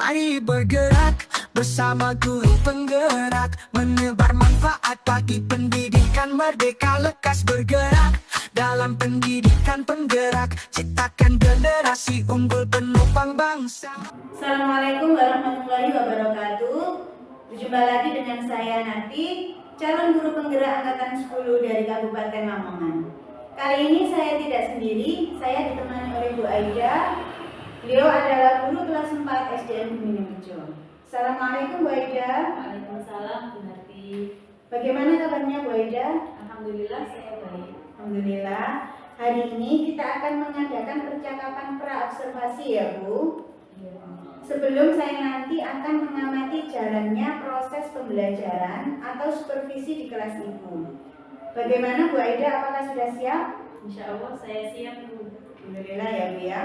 Mari bergerak bersama guru penggerak, menebar manfaat bagi pendidikan merdeka. Lekas bergerak dalam pendidikan penggerak, ciptakan generasi unggul penopang bangsa. Assalamualaikum warahmatullahi wabarakatuh. Berjumpa lagi dengan saya Nati, calon guru penggerak angkatan 10 dari Kabupaten Lamongan. Kali ini saya tidak sendiri, saya ditemani oleh Bu Aida. Beliau adalah guru kelas 4 SDN Buminerejo. Assalamualaikum Bu Aida. Waalaikumsalam Bu Narti. Bagaimana kabarnya Bu Aida? Alhamdulillah saya baik. Alhamdulillah. Hari ini kita akan mengadakan percakapan pra-observasi ya Bu. Iya. Sebelum saya nanti akan mengamati jalannya proses pembelajaran atau supervisi di kelas Ibu. Bagaimana Bu Aida, apakah sudah siap? Insya Allah saya siap Bu. Alhamdulillah ya Bu ya.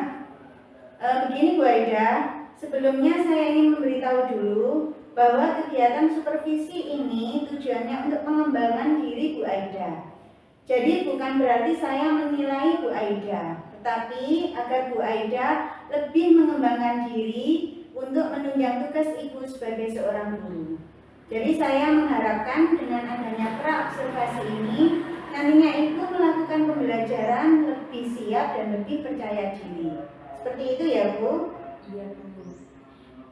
Begini Bu Aida, sebelumnya saya ingin memberitahu dulu bahwa kegiatan supervisi ini tujuannya untuk pengembangan diri Bu Aida. Jadi bukan berarti saya menilai Bu Aida, tetapi agar Bu Aida lebih mengembangkan diri untuk menunjang tugas Ibu sebagai seorang guru. Jadi saya mengharapkan dengan adanya pra-observasi ini, nantinya Ibu melakukan pembelajaran lebih siap dan lebih percaya diri. Seperti itu ya Bu? Iya Bu.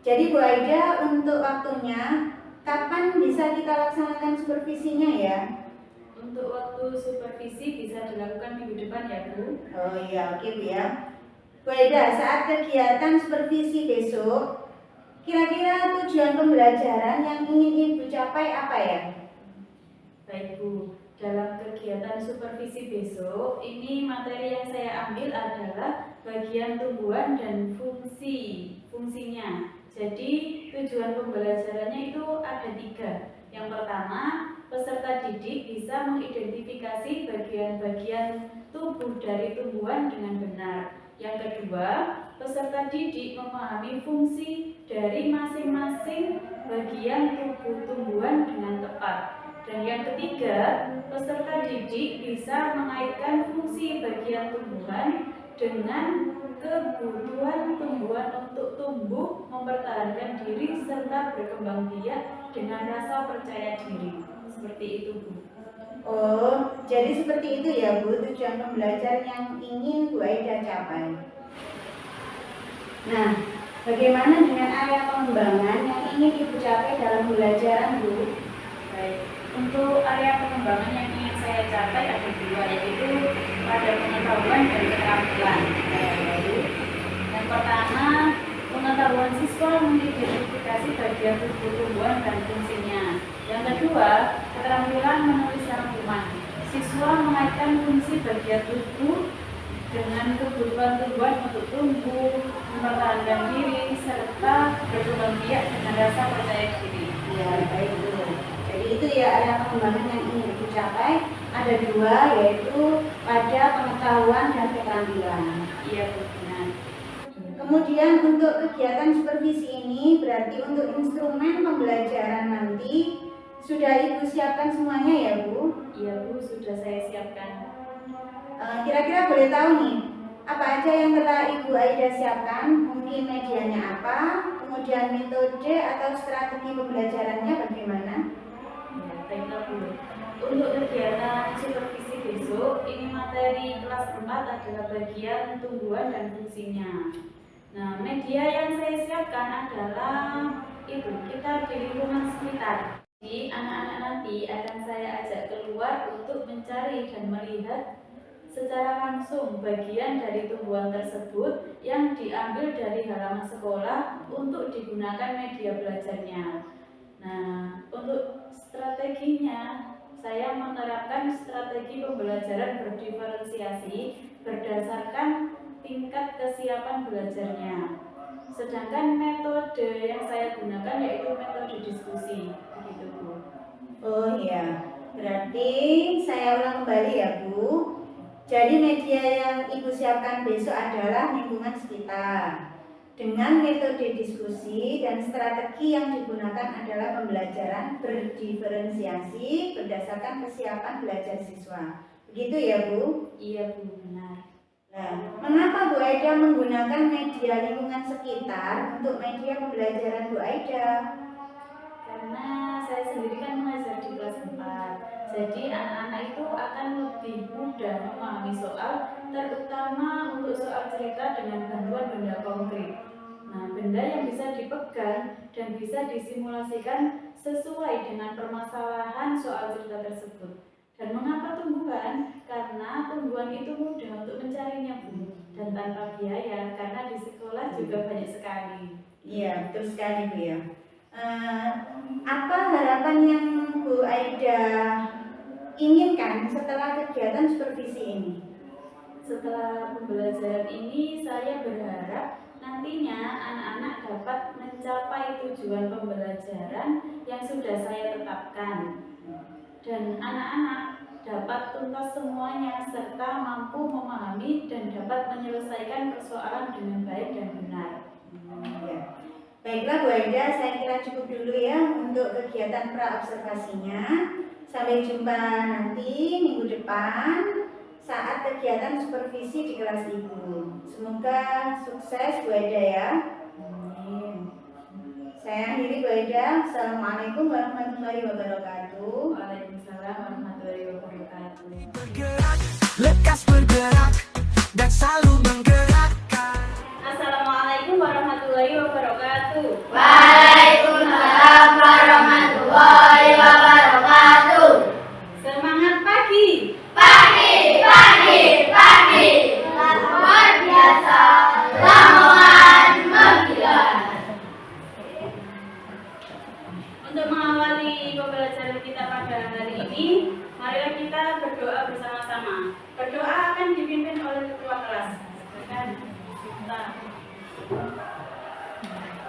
Jadi Bu Aida, untuk waktunya, kapan bisa kita laksanakan supervisinya ya? Untuk waktu supervisi bisa dilakukan minggu depan ya Bu. Oh iya, oke Bu ya. Bu Aida, saat kegiatan supervisi besok, kira-kira tujuan pembelajaran yang ingin Ibu capai apa ya? Baik Bu, dalam kegiatan supervisi besok, ini materi yang saya ambil adalah bagian tumbuhan dan fungsinya. Jadi tujuan pembelajarannya itu ada 3. Yang pertama, peserta didik bisa mengidentifikasi bagian-bagian tubuh dari tumbuhan dengan benar. Yang kedua, peserta didik memahami fungsi dari masing-masing bagian tubuh tumbuhan dengan tepat. Dan yang ketiga, peserta didik bisa mengaitkan fungsi bagian tumbuhan dengan kebutuhan tumbuhan untuk tumbuh, mempertahankan diri, serta berkembang biak dengan rasa percaya diri. Seperti itu Bu. Oh, jadi seperti itu ya Bu, tujuan pembelajaran yang ingin Bu Aida capai. Nah, bagaimana dengan area pengembangan yang ingin Ibu capai dalam pembelajaran Bu? Baik, untuk area pengembangan yang ingin saya capai ada 2, yaitu pada pengetahuan dan keterampilan. Yang pertama, pengetahuan siswa mengidentifikasi bagian tubuh tumbuhan dan fungsinya. Yang kedua, keterampilan menulis rangkuman. Siswa mengaitkan fungsi bagian tubuh dengan kebutuhan tumbuhan untuk tumbuh, mempertahankan diri, serta berkembang biak dengan rasa percaya diri. Ya, baik Bu. Jadi itu ya area pengembangan yang ingin Ibu capai. Ada 2, yaitu pada pengetahuan dan keterampilan. Iya Bu, benar. Kemudian untuk kegiatan supervisi ini berarti untuk instrumen pembelajaran nanti sudah Ibu siapkan semuanya ya Bu? Iya Bu, sudah saya siapkan. Kira-kira boleh tahu nih, apa aja yang telah Ibu Aida siapkan? Mungkin medianya apa, kemudian metode atau strategi pembelajarannya bagaimana? Ya, baiklah Bu. Untuk kegiatan supervisi besok, ini materi kelas 4 adalah bagian tumbuhan dan fungsinya. Nah, media yang saya siapkan adalah itu, kita di lingkungan sekitar. Jadi, anak-anak nanti akan saya ajak keluar untuk mencari dan melihat secara langsung bagian dari tumbuhan tersebut yang diambil dari halaman sekolah untuk digunakan media belajarnya. Nah, untuk strateginya, saya menerapkan strategi pembelajaran berdiferensiasi berdasarkan tingkat kesiapan belajarnya. Sedangkan metode yang saya gunakan yaitu metode diskusi. Begitu Bu. Oh iya, berarti saya ulang kembali ya Bu. Jadi media yang Ibu siapkan besok adalah lingkungan sekitar. Dengan metode diskusi dan strategi yang digunakan adalah pembelajaran berdiferensiasi berdasarkan kesiapan belajar siswa. Begitu ya Bu? Iya Bu, benar. Nah, mengapa Bu Aida menggunakan media lingkungan sekitar untuk media pembelajaran Bu Aida? Karena saya sendiri kan mengajar di kelas 4, jadi anak-anak itu akan lebih mudah memahami soal, terutama untuk soal cerita dengan bantuan benda konkret. Nah, benda yang bisa dipegang dan bisa disimulasikan sesuai dengan permasalahan soal cerita tersebut. Dan mengapa tumbuhan? Karena tumbuhan itu mudah untuk mencarinya, Bu, dan tanpa biaya, karena di sekolah juga banyak sekali. Iya, betul sekali Bu ya. Apa harapan yang Bu Aida inginkan setelah kegiatan supervisi ini? Setelah pembelajaran ini, saya berharap nantinya anak-anak dapat mencapai tujuan pembelajaran yang sudah saya tetapkan. Dan anak-anak dapat tuntas semuanya serta mampu memahami dan dapat menyelesaikan persoalan dengan baik dan benar. Ya. Baiklah Bu Aida, saya kira cukup dulu ya untuk kegiatan pra-observasinya. Sampai jumpa nanti minggu depan saat kegiatan supervisi di kelas Ibu. Semoga sukses Bu Aida ya. Amin. Saya akhiri Bu Aida. Assalamualaikum warahmatullahi wabarakatuh. Waalaikumsalam warahmatullahi wabarakatuh. Bergerak, lekas bergerak, dan selalu menggerakkan. Assalamualaikum warahmatullahi wabarakatuh. Waalaikumsalam warahmatullahi wabarakatuh. Semangat pagi. Pagi, pagi, pagi. Luar biasa. Lamongan menggila. Untuk mengawali pembelajaran kita pada hari ini, marilah kita berdoa bersama-sama. Berdoa akan dipimpin oleh ketua kelas. Silakan.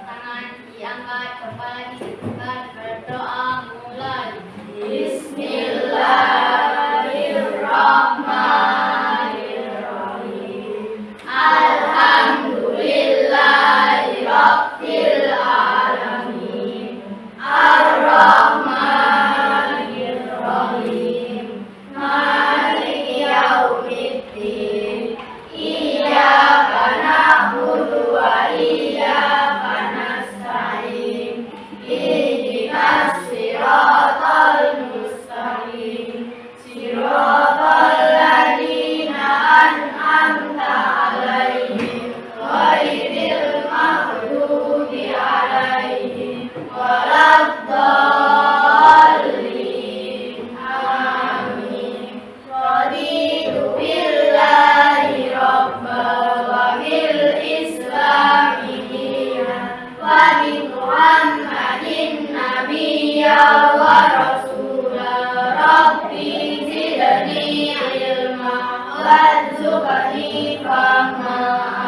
Tangan diangkat, kepala ditegakkan, berdoa mulai. Bismillahirrahmanirrahim. Alhamdulillahirabbil alamin. Ar-Rahmanir-Rahim. Maliki yaumiddin. Iyyaka na'budu wa iyyaka nasta'in. Ihdinas siratal mustaqim. Siratal ladzina an'amta 'alaihim ghairil maghdubi 'alaihim waladdallin. Amin. Raditu billahi rabba wa bil islami dinan wa bi Muhammadin nabiyya wa rasula. Rabbi zidni ilma warzuqni fahma.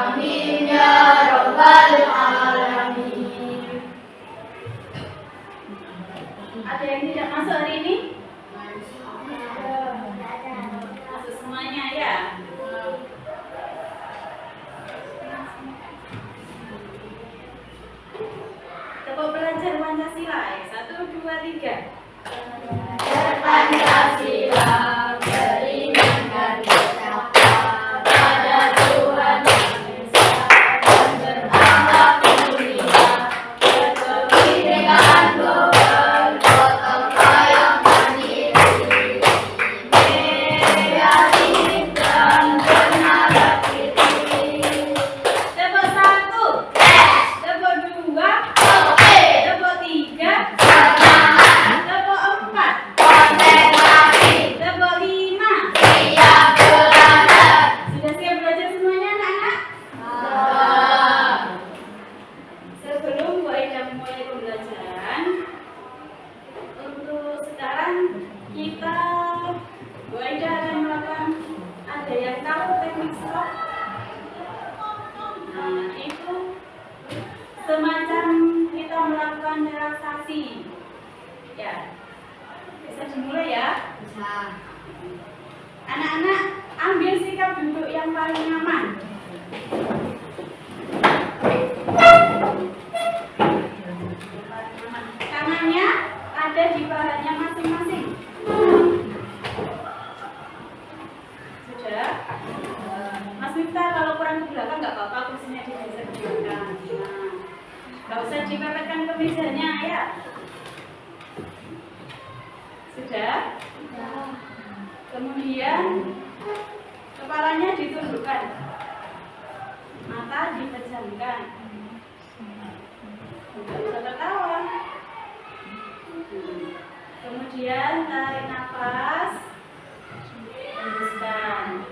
Amin ya rabbal alamin. Ada yang tidak masuk hari ini? Masuk semuanya ya. Tepuk belajar Pancasila. 1, 2, 3. Pancasila beriman dan bertakwa pada Tuhan Yang Esa dan berakhlak mulia, berkebinekaan global, gotong royong mandiri, kreatif dan bernalar kritis. Tepuk 1. Tepuk 2. Oke, Tepuk 3. semangat, Tepuk 4. konsentrasi, Tepuk 5. siap belajar. Sudah siap belajar semuanya anak-anak? Sebelum Bu Aida memulai pembelajaran, untuk sekarang kita Bu Aida akan melakukan, ada yang tahu teknik slot? Nah, itu semacam kita melakukan relaksasi. Ya, bisa dimulai ya. Anak-anak ambil sikap duduk yang paling nyaman. Tangannya ada di pahanya masing-masing. Sudah? Mas Miftah, kalau kurang ke belakang nggak apa-apa, kursinya digeser ke belakang. Nah, nggak usah dipepetkan ke mejanya ya. Sudah? Kemudian kepalanya ditundukkan, mata dipejamkan. Tidak usah tertawa. Kemudian tarik nafas, hembuskan.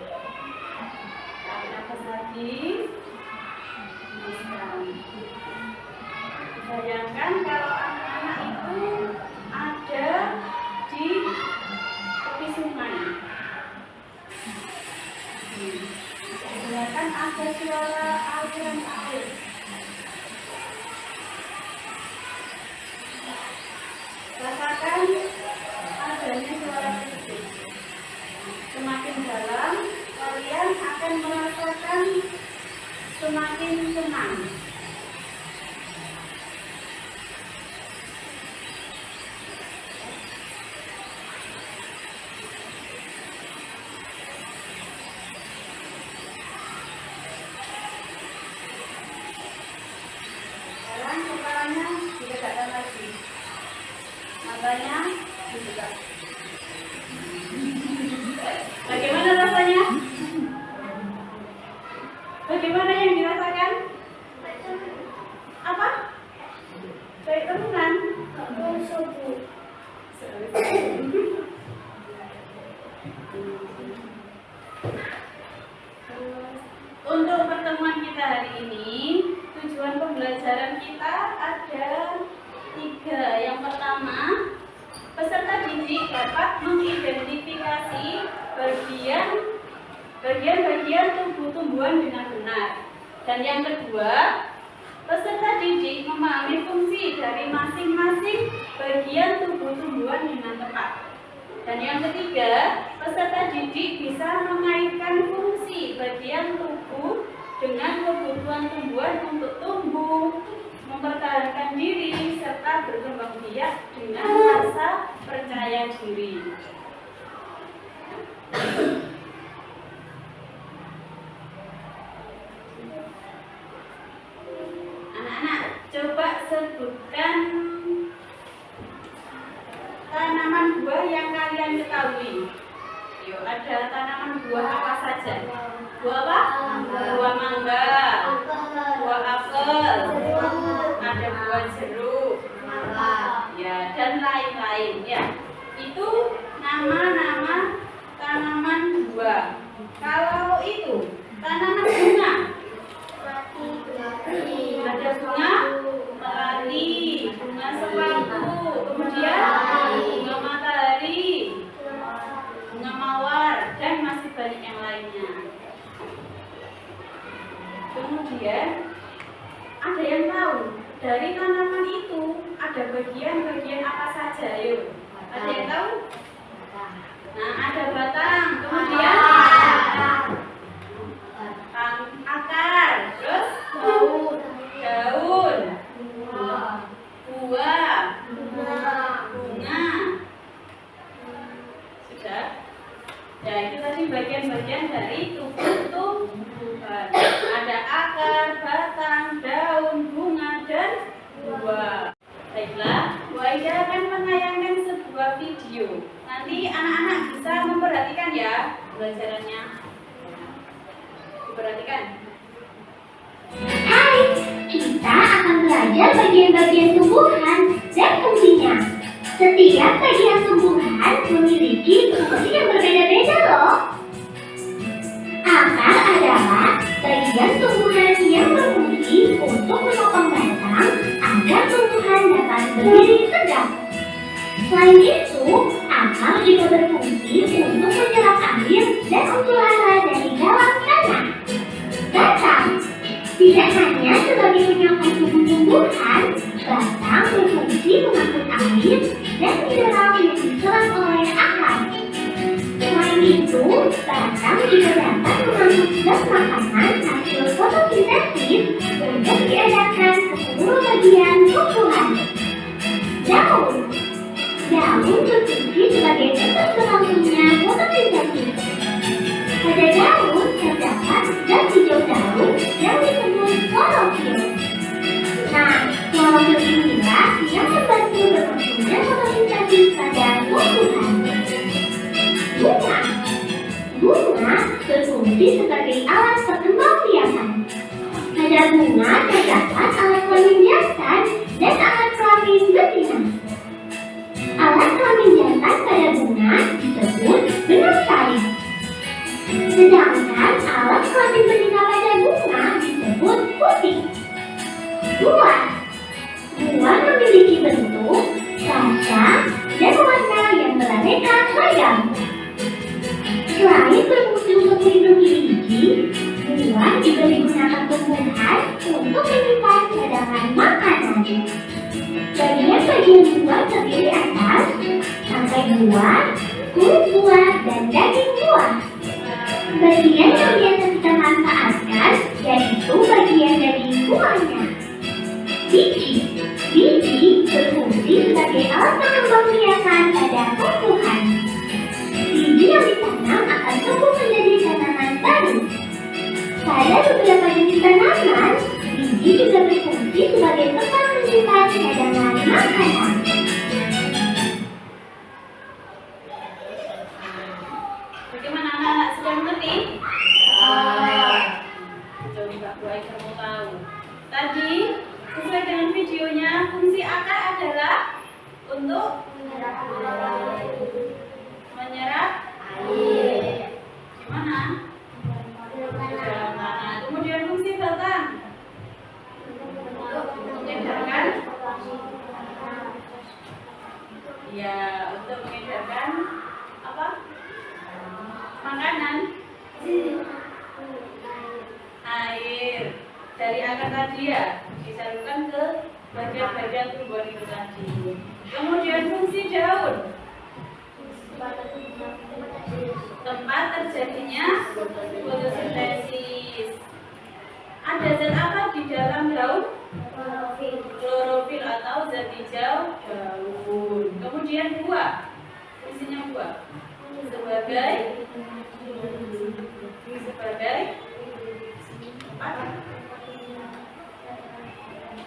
Tarik nafas lagi, hembuskan. Bayangkan kalau anak-anak itu ada di tepi sungai. Bayangkan ada suara aliran air. Rasakan adanya suara tersebut. Semakin dalam, kalian akan merasakan semakin tenang. Sekarang kepalanya ditegakkan lagi. Matanya dibuka. Bagaimana rasanya? Bagaimana yang dirasakan? Apa? Baik teman. Untuk pertemuan kita hari ini, tujuan pembelajaran kita ada 3. Yang pertama, peserta didik dapat mengidentifikasi bagian-bagian tubuh tumbuhan dengan benar. Dan yang kedua, peserta didik memahami fungsi dari masing-masing bagian tubuh tumbuhan dengan tepat. Dan yang ketiga, peserta didik bisa mengaitkan fungsi bagian tubuh dengan kebutuhan tumbuhan untuk tumbuh, mempertahankan diri, serta berkembang biak dengan rasa percaya diri. Anak-anak, coba sebutkan tanaman buah yang kalian ketahui. Yuk, ada tanaman buah apa saja? Buah apa? Buah mangga, buah apel, ada buah jeruk, ya, dan lain-lain ya. Itu nama-nama tanaman buah. Kalau itu tanaman bunga, ada bunga melati, bunga sepatu, kemudian bunga matahari, bunga mawar, dan masih banyak yang lainnya. Kemudian ada yang tahu dari tanaman itu ada bagian-bagian apa saja? Yuk, ada yang tahu? Nah, ada batang, kemudian akar, terus daun, buah, bunga. Sudah? Ya, itu tadi bagian-bagian dari tubuh tumbuhan. Ada akar, batang, daun, bunga, dan buah. Baiklah, Bu Aida akan menayangkan sebuah video. Nanti anak-anak bisa memperhatikan ya pelajarannya. Diperhatikan. Hai, kita akan belajar bagian-bagian tumbuhan dan fungsinya. Setiap bagian tumbuhan memiliki fungsi yang berbeda-beda loh. Akar adalah bagian tumbuhan yang berfungsi untuk menopang batang agar tumbuhan dapat berdiri tegak. Selain itu, akar juga berfungsi untuk menyerap air dan unsur hara dari dalam tanah. Batang tidak hanya sebagai penyangga tubuh tumbuhan, batang berfungsi mengangkut air dan mineral yang diserap oleh akar. Selain itu, batang juga dapat mengangkut zat makanan hasil fotosintesis untuk diedarkan ke seluruh bagian tumbuhan. Daun berfungsi sebagai tempat berlangsungnya fotosintesis. Pada daun terdapat zat sebagai alat pengembang biakan. Pada bunga terdapat alat kelamin jantan dan alat kelamin betina. Alat kelamin jantan pada bunga disebut benang sari. Sedangkan alat kelamin betina pada bunga disebut putih. Buah memiliki bentuk, rasa, dan warna yang beraneka ragam. Selain berfungsi untuk melindungi biji, buah juga digunakan tumbuhan untuk menyimpan cadangan makanan. Bagian-bagian buah terdiri atas tangkai buah, kulit buah, dan daging buah. Bagian yang biasa kita manfaatkan yaitu bagian daging buahnya. Biji berfungsi sebagai alat pengembang biakan pada tumbuhan. Biji yang ditanam akan tumbuh menjadi tanaman baru. Pada beberapa jenis tanaman, biji juga berfungsi sebagai tempat menyimpan cadangan makanan. Bagaimana anak-anak sudah mengerti? Coba Bu Aida mau tahu. Tadi sesuai dengan videonya, fungsi akar adalah untuk menyerap air. Gimana? Dalam tanah. Kemudian fungsi batang mengedarkan, ya, untuk mengedarkan apa? Makanan, air dari akar tadi ya, disalurkan ke bagian-bagian tumbuhan itu tadi. Kemudian fungsi daun, tempat terjadinya fotosintesis. Ada zat apa di dalam daun? Klorofil atau zat hijau daun. Kemudian buah, fungsinya buah sebagai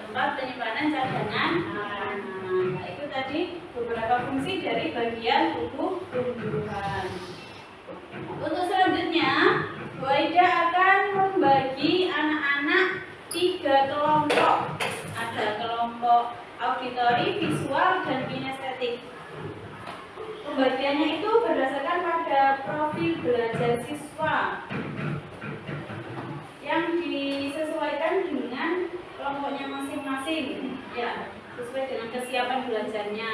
tempat penyimpanan cadangan makanan. Nah, itu tadi beberapa fungsi dari bagian tubuh tumbuhan. Untuk selanjutnya, Bu Aida akan membagi anak-anak 3 kelompok. Ada kelompok auditori, visual, dan kinestetik. Pembagiannya itu berdasarkan pada profil belajar siswa yang disesuaikan dengan kelompoknya masing-masing, ya, sesuai dengan kesiapan belajarnya.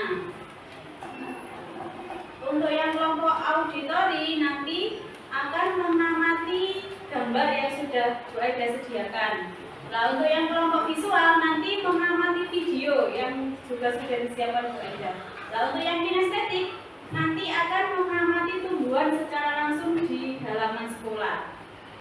Untuk yang kelompok auditori nanti akan mengamati gambar yang sudah Bu Aida sediakan. Nah, untuk yang kelompok visual nanti mengamati video yang juga sudah disiapkan Bu Aida. Nah, untuk yang kinestetik nanti akan mengamati tumbuhan secara langsung di halaman sekolah.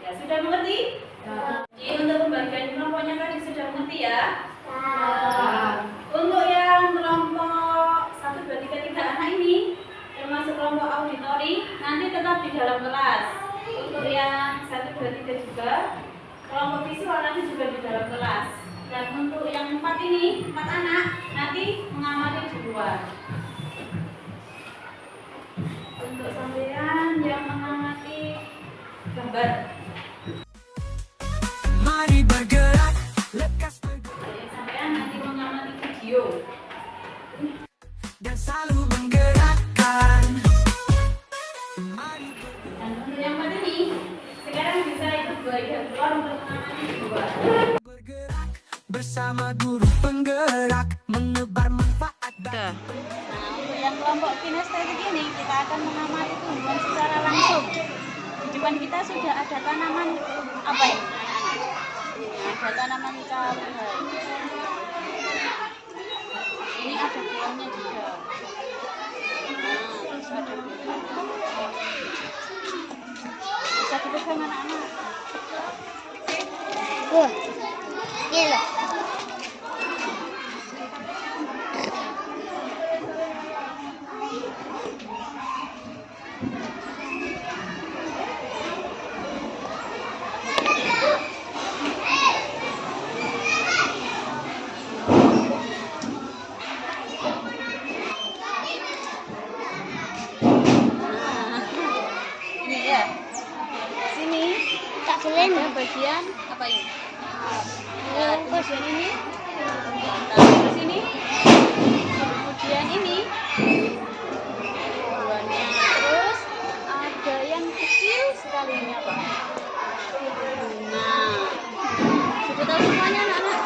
Ya, sudah mengerti? Ya. Jadi untuk pembagian kelompoknya tadi sudah mengerti ya? Ya. Untuk yang kelompok 1, 2, 3 anak ini, termasuk kelompok auditori, nanti tetap di dalam kelas. Untuk yang 1, 2, 3 juga, kelompok visual nanti juga di dalam kelas. Dan untuk yang 4 ini, 4 anak, nanti mengamati di luar. Untuk sampean yang mengamati gambar, Mari bergerak, lekas bergerak, yang sampean nanti mengamati video. dan selalu menggerakkan. Mari Dan untuk yang 4 ini, sekarang bisa ikut Bu Aida keluar untuk mengamati di luar. bergerak bersama guru penggerak, menebar manfaat dan Nah, untuk yang kelompok kinestetik ini kita akan mengamati tumbuhan secara langsung. Di depan kita sudah ada tanaman apa ya? Ada tanaman cabai. Ini ada buahnya juga. Nah, terus ada buah. Bisa dipegang anak-anak. Ini loh. Ini ya. Sini. Ada bagian apa ini? Bagian ini. Ke sini. Kemudian ini. Tujuannya. Terus ada yang kecil sekali ini apa? Nah, sudah tahu semuanya anak-anak?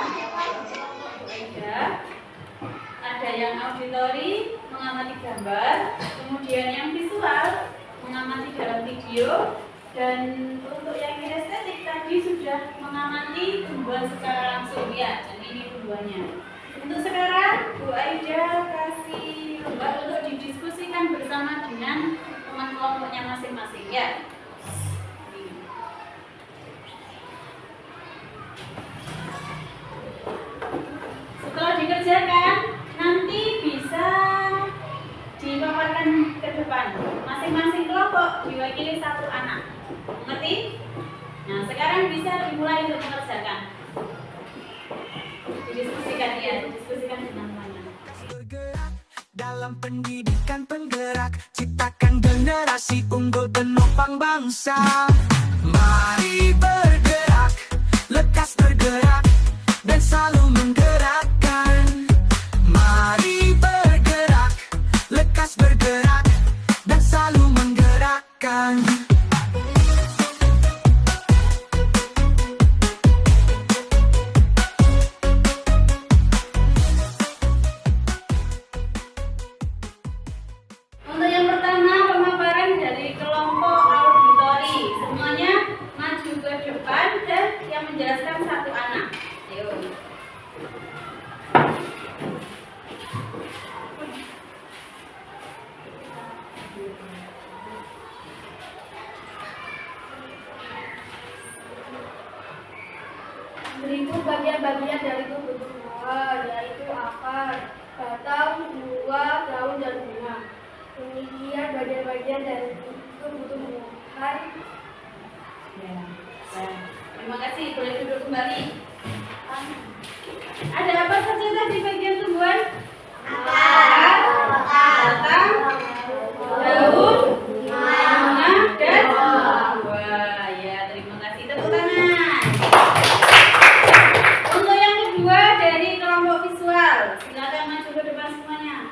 Ada yang auditori mengamati gambar, kemudian yang visual mengamati dalam video, dan untuk yang kinestetik tadi sudah mengamati tumbuhan secara langsung ya. Dan ini tumbuhannya. Untuk sekarang Bu Aida kasih lembar untuk didiskusikan bersama dengan teman kelompoknya masing-masing ya. Setelah dikerjakan, nanti bisa dipaparkan ke depan. Masing-masing kelompok diwakili satu anak. Mengerti? Nah, sekarang bisa dimulai untuk mengerjakan. Didiskusikan ya, didiskusikan dengan teman-teman. Bergerak dalam pendidikan penggerak, ciptakan generasi unggul penopang bangsa. Mari bergerak, lekas bergerak, dan selalu menggerakkan. Mari bergerak, lekas bergerak, dan selalu menggerakkan. Untuk yang pertama, pemaparan dari kelompok auditori. Semuanya maju ke depan dan yang menjelaskan satu anak. Ayo. Berikut bagian-bagian dari tubuh tumbuhan, yaitu akar, batang, buah, daun, dan bunga. Demikian bagian-bagian dari tubuh tumbuhan. Ya. Terima kasih, boleh duduk kembali. Ada apa saja tadi bagian tumbuhan? Akar, batang, daun, bunga, dan buah. Ya, terima kasih. Tepuk tangan. Untuk yang kedua dari kelompok visual, silakan maju ke depan semuanya.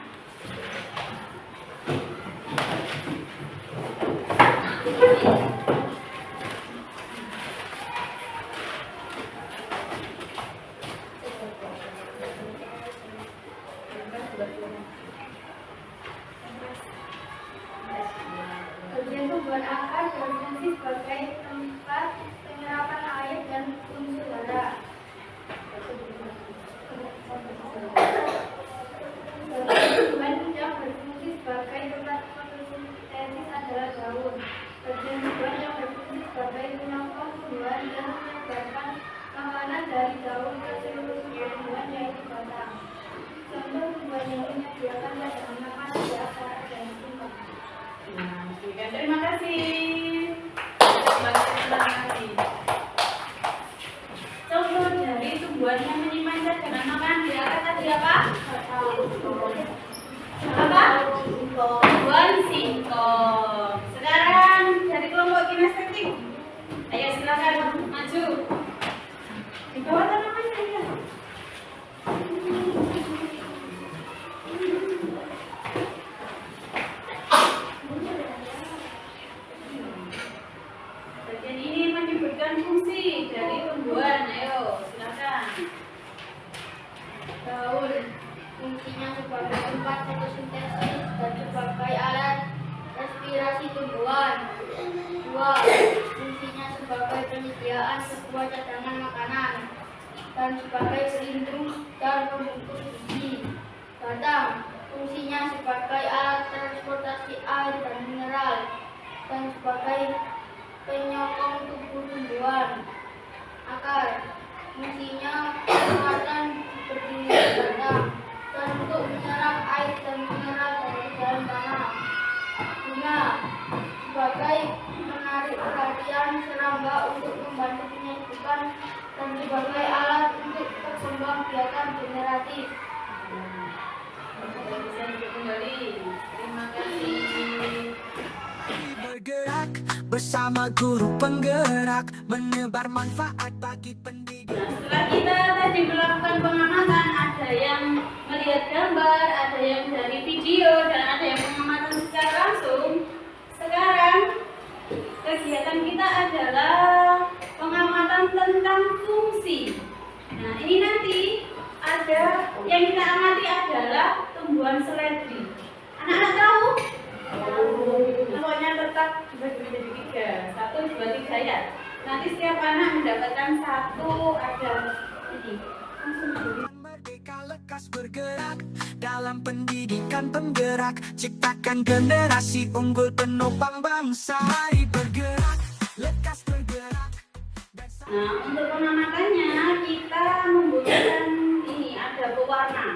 Bagian tumbuhan akar berfungsi sebagai tempat penyerapan air dan unsur udara. Bagian tumbuhan yang berfungsi sebagai tempat fotosintesis adalah daun. Bagian tumbuhan yang berfungsi sebagai penyokong tumbuhan dan menyebarkan makanan dari daun ke seluruh tumbuhan yaitu batang. Contoh tumbuhan yang menyediakan cadangan makanan di akar dan tumbuhan. Nah, terima kasih. Terima kasih. Contoh dari tumbuhan yang menyimpan cadangan makanan di akar tadi apa? Apa? Tumbuhan singkong. Sekarang dari kelompok kinestetik. Ayo silakan maju. Di bawah tanamannya ya. Bagian ini menyebutkan fungsi dari tumbuhan. Ayo, silakan. Daun fungsinya sebagai tempat fotosintesis dan sebagai alat respirasi tumbuhan. Buah fungsinya sebagai penyediaan sebuah cadangan makanan dan sebagai pelindung dan pembungkus biji. Batang fungsinya sebagai alat transportasi air dan mineral dan sebagai penyokong tubuh tumbuhan. Akar fungsinya mengeluarkan berdiri batang dan untuk menyerap air dan mineral dari dalam tanah. Bunga sebagai menarik perhatian serangga untuk membantu penyerbukan dan sebagai alat untuk perkembangbiakan generatif. Bisa duduk kembali. Terima kasih. Bergerak bersama guru penggerak menebar manfaat bagi pendidik. Nah, setelah kita tadi melakukan pengamatan, ada yang melihat gambar, ada yang dari video, dan ada yang pengamatan secara langsung. Sekarang kegiatan kita adalah pengamatan tentang fungsi. Nah, ini nanti ada yang kita amati adalah tumbuhan seledri. Anak-anak tahu? Pokoknya tetap dibagi menjadi 3, 1, 2, 3 ya. Nanti setiap anak mendapatkan 1, ada ini. Langsung dulu. Merdeka lekas bergerak dalam pendidikan penggerak, ciptakan generasi unggul penopang bangsa. Mari bergerak, lekas bergerak. Nah, untuk pengamatannya kita membutuhkan ini, ada pewarna.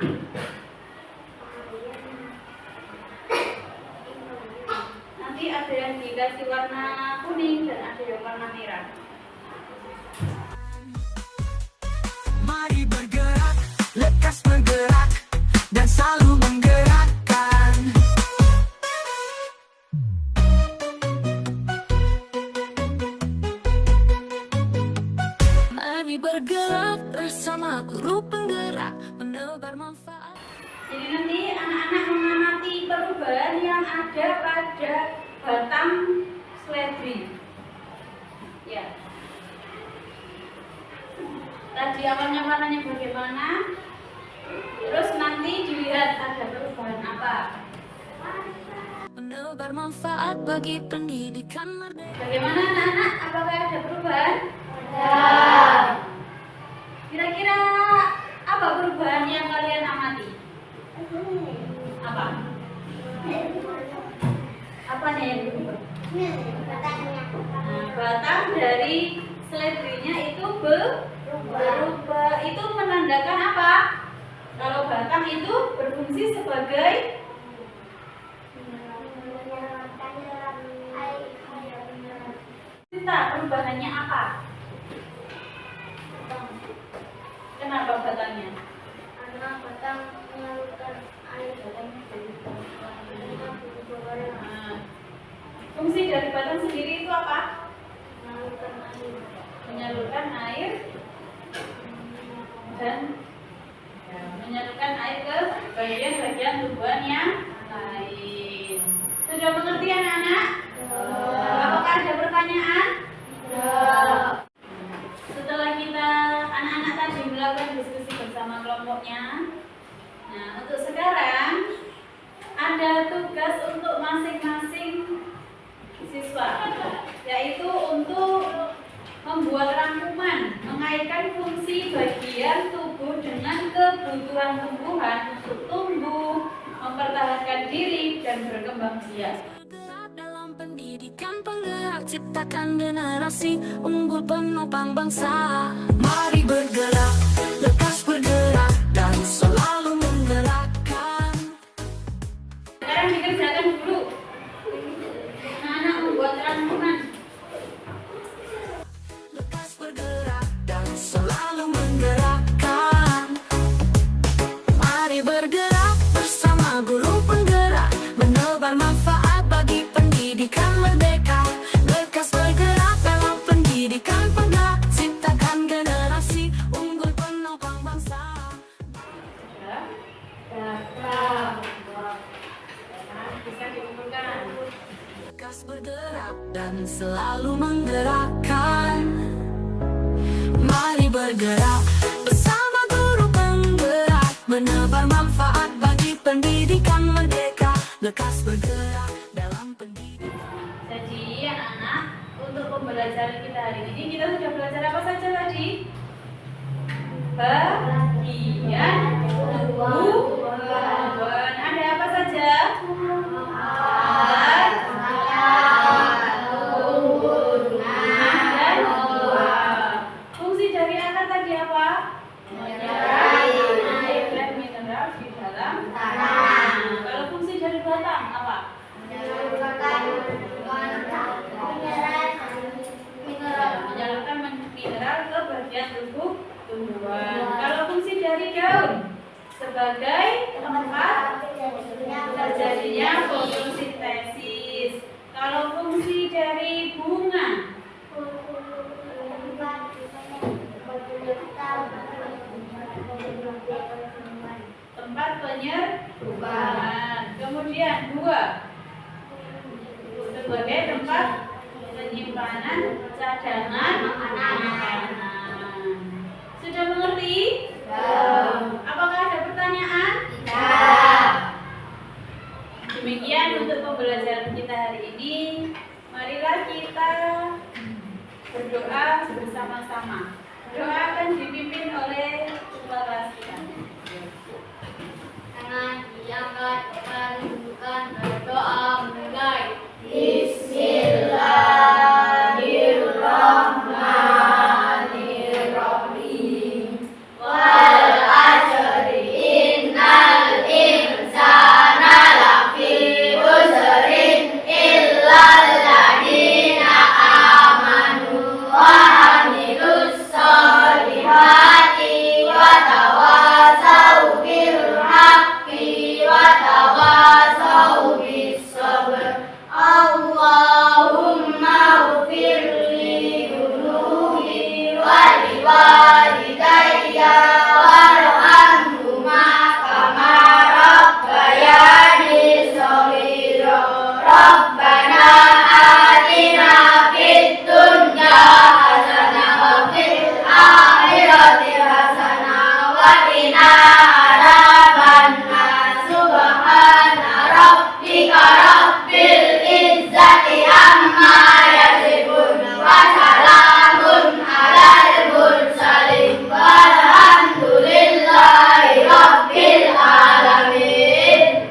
Nanti ada yang dikasih warna kuning dan ada yang warna merah. Mari bergerak, lekas bergerak, dan selalu menggerakkan. Mari bergerak bersama guru penggerak menebar manfaat. Jadi nanti anak-anak mengamati perubahan yang ada pada batang seledri. Ya. Tadi awalnya warnanya bagaimana? Terus nanti dilihat ada perubahan apa? Menebar manfaat bagi pendidikan merdeka. Bagaimana anak-anak? Apakah ada perubahan? Kira-kira apa perubahan yang kalian amati? Apa? Apa nih yang berubah? Nah, batang dari seledrinya itu berubah. Itu menandakan apa? Kalau batang itu berfungsi sebagai perubahannya apa? Kenapa batangnya? Karena batang mengalirkan air batangnya dari Nah, fungsi dari batang sendiri itu apa? mengalirkan air. Menyalurkan air dan menyalurkan air ke bagian-bagian tumbuhan yang lain. Sudah mengerti anak-anak? Apakah ada pertanyaan? Setelah kita anak-anak tadi melakukan diskusi bersama kelompoknya, nah untuk sekarang ada tugas untuk masing-masing siswa, yaitu untuk membuat rangkuman mengaitkan fungsi bagian tubuh dengan kebutuhan tumbuhan untuk tumbuh, mempertahankan diri, dan berkembang biak. Bergerak dalam pendidikan penggerak, ciptakan generasi unggul penopang bangsa. Mari bergerak, lekas bergerak, dan selalu menggerakkan. Sekarang dikerjakan dulu. Anak-anak membuat rangkuman. Lekas bergerak dan selalu menggerakkan. Mari bergerak bersama guru penggerak menebar manfaat bagi pendidikan merdeka. Lekas bergerak dalam pendidikan penggerak, ciptakan generasi unggul penopang bangsa. Bisa dikumpulkan. Lekas bergerak dan selalu menggerakkan. Mari bergerak bersama guru penggerak menebar manfaat bagi pendidikan merdeka. Lekas bergerak dalam pendidikan. Jadi anak-anak, untuk pembelajaran kita hari ini kita sudah belajar apa saja tadi? Bagian tumbuhan. Ada apa saja? Fungsi dari akar tadi apa? Menyerap air dan mineral di dalam tanah. Kalau fungsi dari batang apa? Menyalurkan mineral ke bagian tubuh tumbuhan. Kalau fungsi dari daun sebagai tempat terjadinya fotosintesis. Kalau fungsi dari bunga, tempat penyerbukan. Kemudian 2, sebagai tempat penyimpanan cadangan makanan. Sudah mengerti? Apakah ada pertanyaan? Demikian untuk pembelajaran kita hari ini. Marilah kita berdoa bersama-sama. Doa akan dipimpin oleh kepala kelas kita. Tangan diangkat, menunjukkan berdoa mulai. Bismillahirrahmanirrahim. Wal asri innal insana lafi khusrin illal ladzina amanu wa amilus solihati wa tawasau bil haqqi wa tawasau bis sabr. Allahumma ufirli dunubi wa liwalidayya warhamhuma kama rabbayani shaghira. Rabbana atina fid dunya hasanah wa fil akhirati hasanah wa qina adzabannar. Subhana rabbika rabbil izzati amma yasifun wa salamun alal mursalin walhamdulillahi rabbil alamin.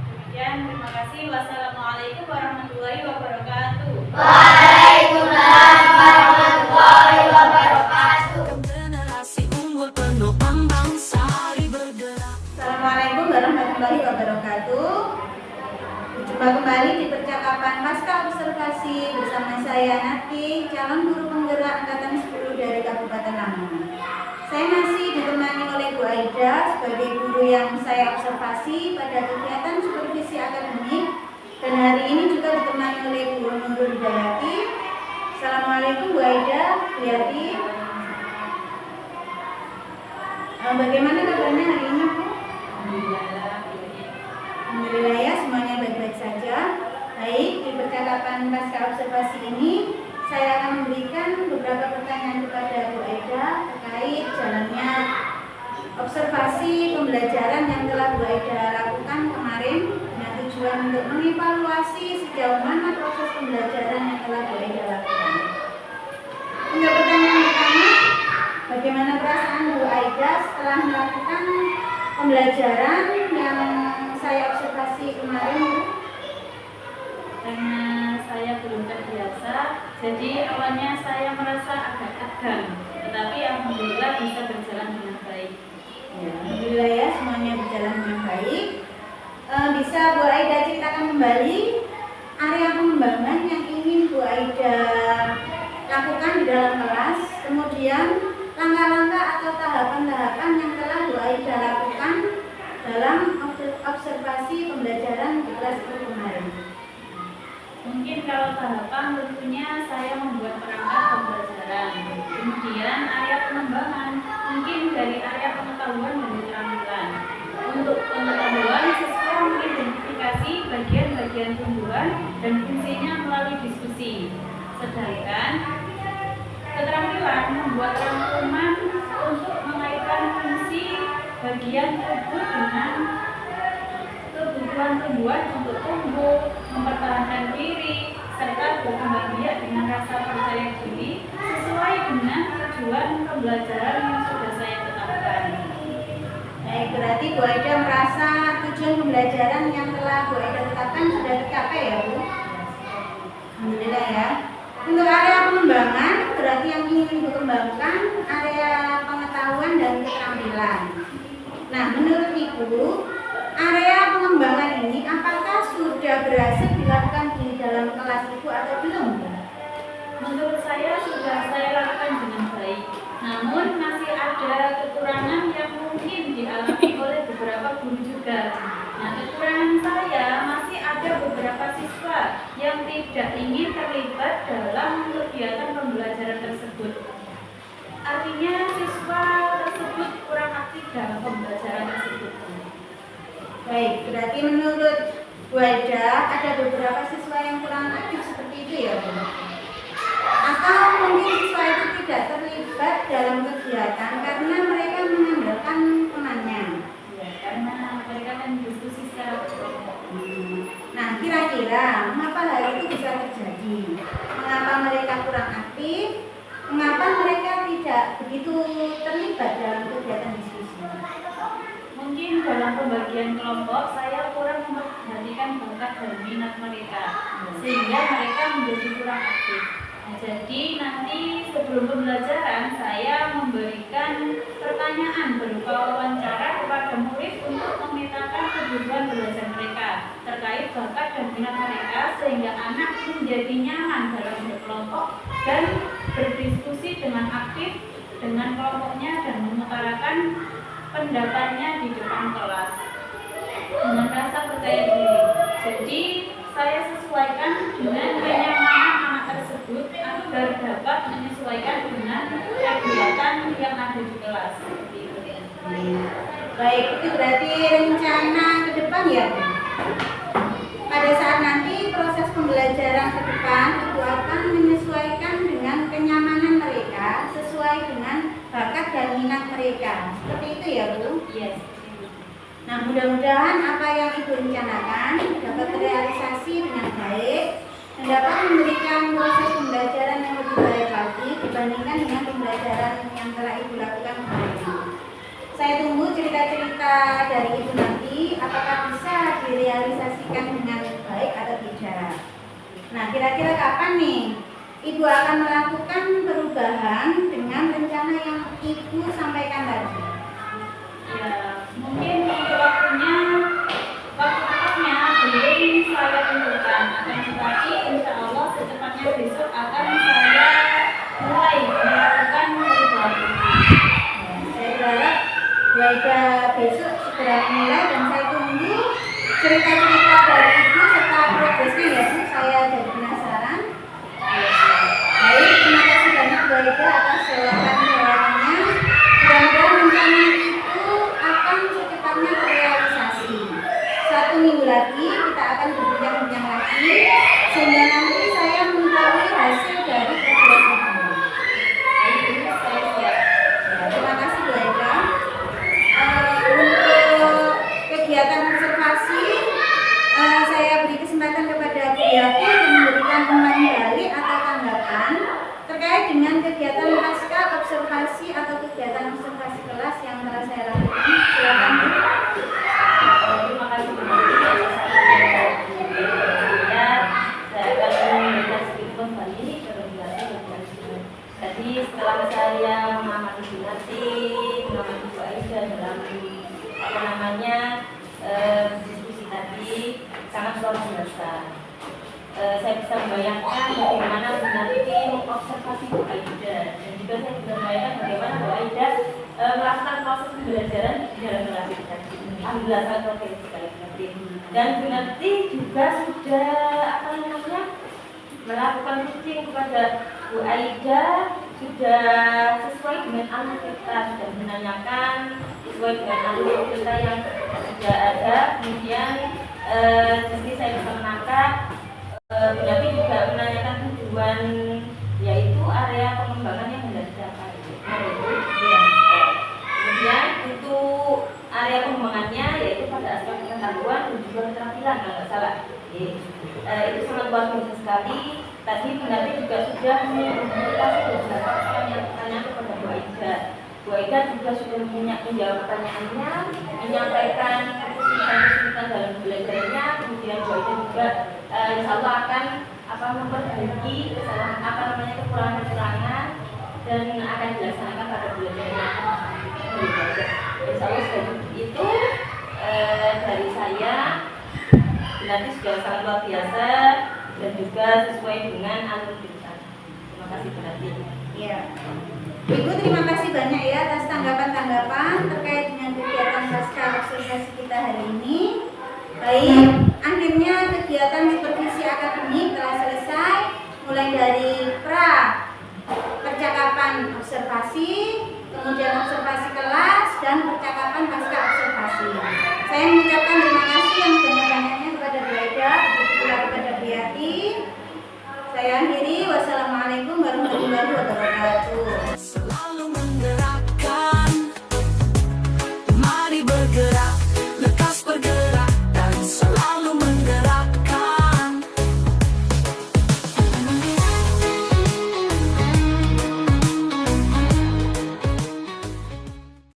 Demikian, terima kasih. Wassalamualaikum warahmatullahi wabarakatuh. Waalaikumsalam warahmatullahi wabarakatuh. Generasi unggul penuh bangsa bergerak. Assalamualaikum warahmatullahi wabarakatuh. Jumpa kembali di percakapan pasca observasi bersama saya Nati, calon guru penggerak angkatan 10 dari Kabupaten Lamongan. Saya masih ditemani oleh Bu Aida sebagai guru yang saya observasi pada kegiatan supervisi akademik, dan hari ini juga ditemani oleh Bu Nurul Hidayati. Assalamualaikum Bu Aida, Bu Yati. Bagaimana kabarnya hari ini, Bu? Alhamdulillah ya, semuanya baik-baik saja. Baik, di percakapan pasca observasi ini saya akan memberikan beberapa pertanyaan kepada Bu Aida terkait jalannya observasi pembelajaran yang telah Bu Aida lakukan kemarin dengan tujuan untuk mengevaluasi sejauh mana proses pembelajaran yang telah Bu Aida lakukan. Untuk pertanyaan pertama, bagaimana perasaan Bu Aida setelah melakukan pembelajaran yang saya observasi kemarin, Bu? Karena saya belum terbiasa, jadi awalnya saya merasa agak tegang, tetapi alhamdulillah bisa berjalan dengan baik. Ya, alhamdulillah ya, semuanya berjalan dengan baik. Bisa Bu Aida ceritakan kembali area pengembangan yang ingin Bu Aida lakukan di dalam kelas, kemudian langkah-langkah atau tahapan-tahapan yang telah Bu Aida lakukan dalam observasi pembelajaran di kelas itu kemarin. Mungkin kalau tahapan tentunya saya membuat perangkat pembelajaran, kemudian area pengembangan, mungkin dari area pengetahuan dan keterampilan. Untuk pengetahuan, siswa mengidentifikasi bagian-bagian tumbuhan dan fungsinya melalui diskusi. Sedangkan keterampilan membuat rangkuman untuk mengaitkan fungsi bagian tubuh dengan kebutuhan tumbuhan untuk tumbuh, mempertahankan diri, serta berkembang biak dengan rasa percaya diri sesuai dengan tujuan pembelajaran yang sudah saya tetapkan. Baik, berarti Bu Aida merasa tujuan pembelajaran yang telah Bu Aida tetapkan sudah tercapai ya, Bu? Alhamdulillah ya. Untuk area pengembangan, berarti yang ingin dikembangkan area pengetahuan dan keterampilan. Nah, menurut Ibu, area pengembangan ini apakah sudah berhasil dilakukan di dalam kelas Ibu atau belum? Menurut saya sudah saya lakukan dengan baik. Namun masih ada kekurangan yang mungkin dialami oleh beberapa guru juga. Nah, kekurangan saya masih ada beberapa siswa yang tidak ingin terlibat dalam kegiatan pembelajaran tersebut. Artinya siswa tersebut kurang aktif dalam pembelajaran tersebut. Baik, berarti menurut Bu Aida ada beberapa siswa yang kurang aktif seperti itu ya Bu? Atau mungkin siswa itu tidak terlibat dalam kegiatan karena mereka mengandalkan temannya? Ya, karena mereka kan diskusi secara Nah, kira-kira mengapa hal itu bisa terjadi? Mengapa mereka kurang aktif? Mengapa mereka tidak begitu terlibat dalam kegiatan diskusi? Mungkin dalam pembagian kelompok saya kurang memperhatikan bakat dan minat mereka, sehingga mereka menjadi kurang aktif. Nah, jadi nanti sebelum pembelajaran saya memberikan pertanyaan berupa wawancara kepada murid untuk memetakan kebutuhan belajar mereka terkait bakat dan minat mereka, sehingga anak menjadi nyaman dalam berkelompok dan berdiskusi dengan aktif dengan kelompoknya dan mengutarakan pendapatnya di depan kelas dengan rasa percaya diri. Jadi saya sesuaikan dengan kenyamanan anak tersebut agar dapat menyesuaikan dengan kegiatan yang ada di kelas. Baik, itu berarti rencana ke depan ya Bu? Pada saat nanti proses pembelajaran ke depan itu akan menyesuaikan dengan kenyamanan mereka sesuai dengan bakat dan minat mereka. Seperti itu ya Bu? Yes. Nah, mudah-mudahan apa yang Ibu rencanakan dapat terrealisasi dengan baik dan dapat memberikan proses pembelajaran yang lebih baik lagi dibandingkan dengan pembelajaran yang telah Ibu lakukan kemarin. Saya tunggu cerita-cerita dari Ibu nanti, apakah bisa direalisasikan dengan baik atau tidak. Nah, kira-kira kapan nih Ibu akan melakukan perubahan dengan rencana yang Ibu sampaikan tadi? Ya, mungkin untuk waktu tepatnya belum saya tentukan. Akan tetapi insya Allah secepatnya besok akan saya mulai melakukan perubahan. Saya berharap Bu Aida besok segera mulai dan saya tunggu cerita-cerita dari Ibu serta progresnya ya Bu. Saya jadi penasaran. Baik, terima kasih banyak Bu Aida atas jawabannya. Mudah-mudahan rencana itu akan secepatnya terrealisasi. 1 minggu lagi kita akan berbincang-bincang lagi sehingga nanti saya mengetahui hasil dari progres Ibu. Terima kasih Bu Aida. Untuk kegiatan observasi saya beri kesempatan kepada Bu Yati untuk memberikan umpan balik atau tanggapan terkait dengan kegiatan pasca observasi atau kegiatan observasi kelas yang telah saya lakukan. Silakan Bu. Terima kasih saya akan memberikan sedikit kembali Tadi setelah saya mengamati Binati, mengamati Bu Aida dalam diskusi tadi sangat luar biasa. Saya bisa membayangkan bagaimana Binati mengobservasi Bu Aida dan juga saya bisa membayangkan bagaimana Bu Aida melakukan proses pembelajaran di dalam kelas tadi. Alhamdulillah sangat oke sekali Binati. Dan Binati juga sudah melakukan coaching kepada Bu Aida, sudah sesuai dengan alur kita, sudah menanyakan sesuai dengan alur kita yang sudah ada. Kemudian jadi saya bisa menangkap Binati juga menanyakan tujuan, yaitu area pengembangan yang hendak dicapai. Kemudian untuk area pengembangannya yaitu pada aspek pengetahuan dan juga keterampilan kalau nggak salah. Itu sangat luar biasa sekali. Tadi Binati juga sudah memfasilitasi beberapa pertanyaan kepada Bu Aida. Bu Aida juga sudah menjawab pertanyaannya, menyampaikan kesulitan dalam belajarnya. Kemudian Bu Aida juga insya Allah akan memperbaiki kekurangan-kekurangan dan akan dilaksanakan pada belajarnya. Insya Allah seperti itu dari saya. Binati sudah sangat luar biasa dan juga sesuai dengan alur kita. Terima kasih Binati. Ya. Ibu terima kasih banyak ya atas tanggapan-tanggapan terkait dengan kegiatan pasca observasi kita hari ini. Baik, akhirnya kegiatan observasi, kemudian observasi kelas dan percakapan pasca observasi. Saya mengucapkan terima kasih yang banyak-banyaknya kepada Bu Aida, begitu pula kepada Bu Yati. Saya akhiri, wassalamualaikum warahmatullahi wabarakatuh.